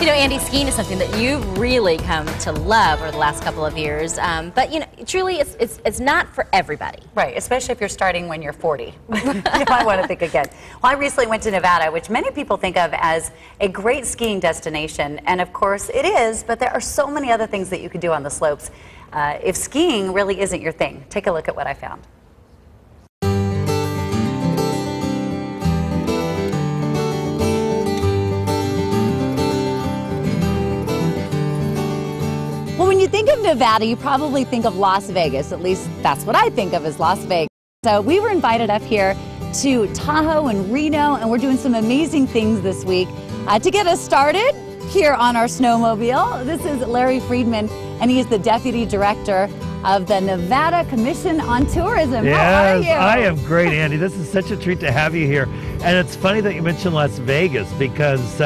You know, Andy, skiing is something that you've really come to love over the last couple of years. But, you know, truly, it's not for everybody. Right, especially if you're starting when you're 40. You might want to think again. Well, I recently went to Nevada, which many people think of as a great skiing destination. And, of course, it is, but there are so many other things that you could do on the slopes. If skiing really isn't your thing, take a look at what I found. Well, when you think of Nevada, you probably think of Las Vegas. At least that's what I think of as Las Vegas. So we were invited up here to Tahoe and Reno, and we're doing some amazing things this week. To get us started here on our snowmobile, this is Larry Friedman, and he is the Deputy Director of the Nevada Commission on Tourism. Yes, how are you? I am great, Andy. This is such a treat to have you here. And it's funny that you mentioned Las Vegas, because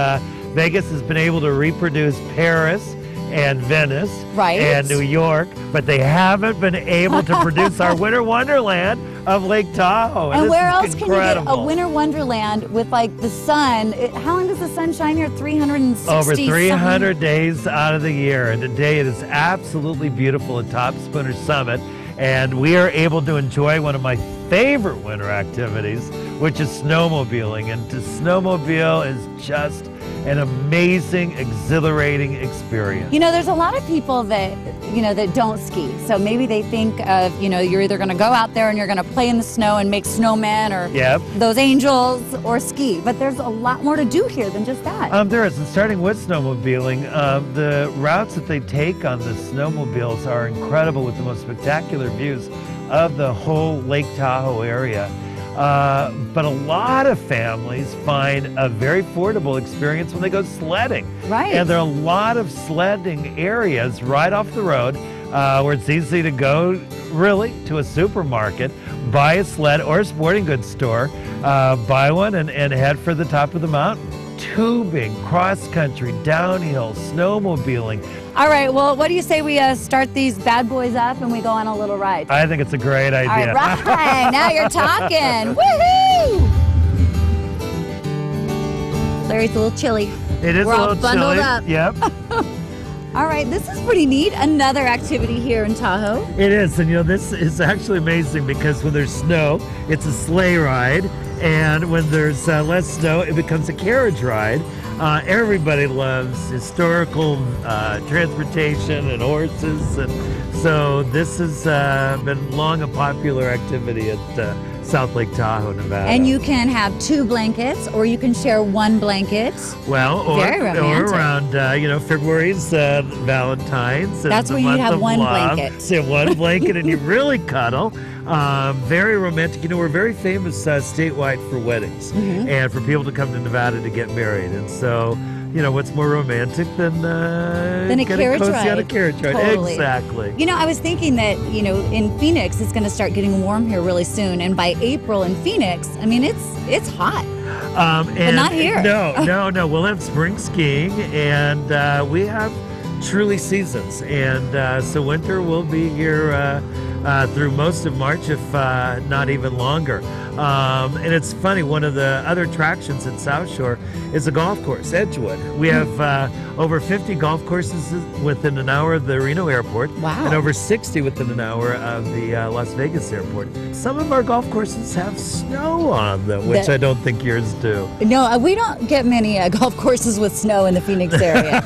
Vegas has been able to reproduce Paris and Venice and New York, but they haven't been able to produce our winter wonderland of Lake Tahoe. And where else can you get a winter wonderland with like the sun? How long does the sun shine here? 360 over 300 days out of the year. And today it is absolutely beautiful at Top Spooner Summit. And we are able to enjoy one of my favorite winter activities, which is snowmobiling. And to snowmobile is just an amazing, exhilarating experience. You know, there's a lot of people that, you know, that don't ski. So maybe they think of, you know, you're either going to go out there and you're going to play in the snow and make snowmen or those angels or ski. But there's a lot more to do here than just that. There is. And starting with snowmobiling, the routes that they take on the snowmobiles are incredible, with the most spectacular views of the whole Lake Tahoe area. But a lot of families find a very affordable experience when they go sledding. Right. And there are a lot of sledding areas right off the road where it's easy to go, really, to a supermarket, buy a sled or a sporting goods store, buy one and head for the top of the mountain. Tubing, cross-country, downhill, snowmobiling. All right, well, what do you say we start these bad boys up and we go on a little ride? I think it's a great idea. All right, now you're talking. Woohoo! Larry, it's a little chilly. It is We're a all little bundled chilly. up. Yep. All right, this is pretty neat. Another activity here in Tahoe. It is, and you know, this is actually amazing because when there's snow, it's a sleigh ride, and when there's less snow, it becomes a carriage ride. Everybody loves historical transportation and horses, and so this has been long a popular activity at South Lake Tahoe, Nevada. And you can have 2 blankets, or you can share 1 blanket. Well, or around, you know, February's Valentine's. That's where you'd have 1 blanket. So 1 blanket and you really cuddle. Very romantic. You know, we're very famous statewide for weddings and for people to come to Nevada to get married. And so, you know, what's more romantic than a carriage ride? On a carriage ride. Totally. Exactly. You know, I was thinking that, you know, in Phoenix, it's going to start getting warm here really soon. And by April in Phoenix, I mean, it's hot. But not here. No. We'll have spring skiing, and we have truly seasons. And so winter will be here through most of March, if not even longer. And it's funny, one of the other attractions in South Shore is a golf course, Edgewood. We have over 50 golf courses within an hour of the Reno airport. Wow. And over 60 within an hour of the Las Vegas airport. Some of our golf courses have snow on them, which I don't think yours do. No, we don't get many golf courses with snow in the Phoenix area.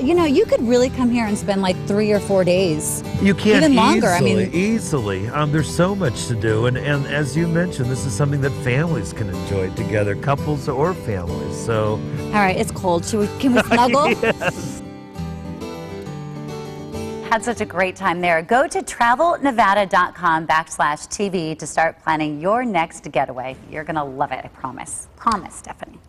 You know, you could really come here and spend like 3 or 4 days. You can even longer. Easily. There's so much to do, and as you mentioned, this is something that families can enjoy together, couples or families. So, all right, it's cold. Can we snuggle? Yes. Had such a great time there. Go to travelnevada.com/TV to start planning your next getaway. You're going to love it, I promise. Promise, Stephanie.